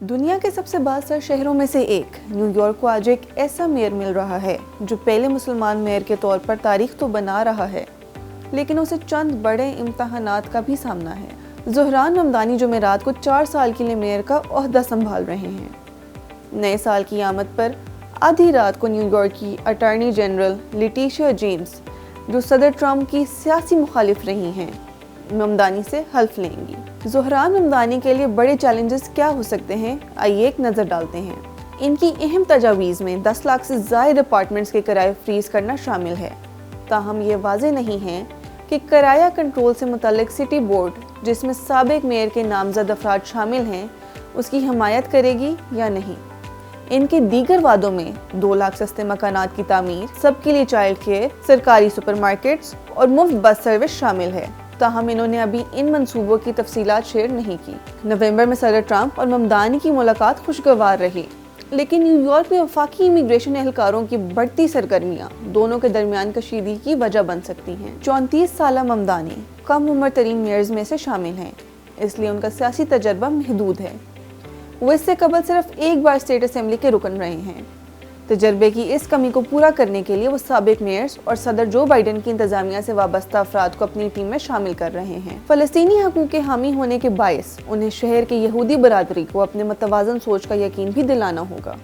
دنیا کے سب سے بااثر شہروں میں سے ایک نیو یارک کو آج ایک ایسا میئر مل رہا ہے جو پہلے مسلمان میئر کے طور پر تاریخ تو بنا رہا ہے، لیکن اسے چند بڑے امتحانات کا بھی سامنا ہے۔ زہران ممدانی جمعرات کو 4 سال کے لیے میئر کا عہدہ سنبھال رہے ہیں۔ نئے سال کی آمد پر آدھی رات کو نیو یارک کی اٹارنی جنرل لیٹیشیا جیمز، جو صدر ٹرمپ کی سیاسی مخالف رہی ہیں، ممدانی سے حلف لیں گی۔ زہران ممدانی کے لیے بڑے چیلنجز کیا ہو سکتے ہیں، آئیے ایک نظر ڈالتے ہیں۔ ان کی اہم تجاویز میں 10 لاکھ سے زائد اپارٹمنٹس کے کرائے فریز کرنا شامل ہے، تاہم یہ واضح نہیں ہے کہ کرایہ کنٹرول سے متعلق سٹی بورڈ، جس میں سابق میئر کے نامزد افراد شامل ہیں، اس کی حمایت کرے گی یا نہیں۔ ان کے دیگر وعدوں میں 2 لاکھ سستے مکانات کی تعمیر، سب کے لیے چائلڈ کیئر، سرکاری سپر مارکیٹس اور مفت بس سروس شامل ہے، تاہم انہوں نے ابھی ان منصوبوں کی تفصیلات شیئر نہیں کی۔ نومبر میں صدر ٹرمپ اور ممدانی کی ملاقات خوشگوار رہی، لیکن نیو یارک میں وفاقی امیگریشن اہلکاروں کی بڑھتی سرگرمیاں دونوں کے درمیان کشیدگی کی وجہ بن سکتی ہیں۔ 34 سالہ ممدانی کم عمر ترین میئرز میں سے شامل ہیں، اس لیے ان کا سیاسی تجربہ محدود ہے۔ وہ اس سے قبل صرف ایک بار اسٹیٹ اسمبلی کے رکن رہے ہیں۔ تجربے کی اس کمی کو پورا کرنے کے لیے وہ سابق میئرز اور صدر جو بائیڈن کی انتظامیہ سے وابستہ افراد کو اپنی ٹیم میں شامل کر رہے ہیں۔ فلسطینی حقوق کے حامی ہونے کے باعث انہیں شہر کی یہودی برادری کو اپنے متوازن سوچ کا یقین بھی دلانا ہوگا۔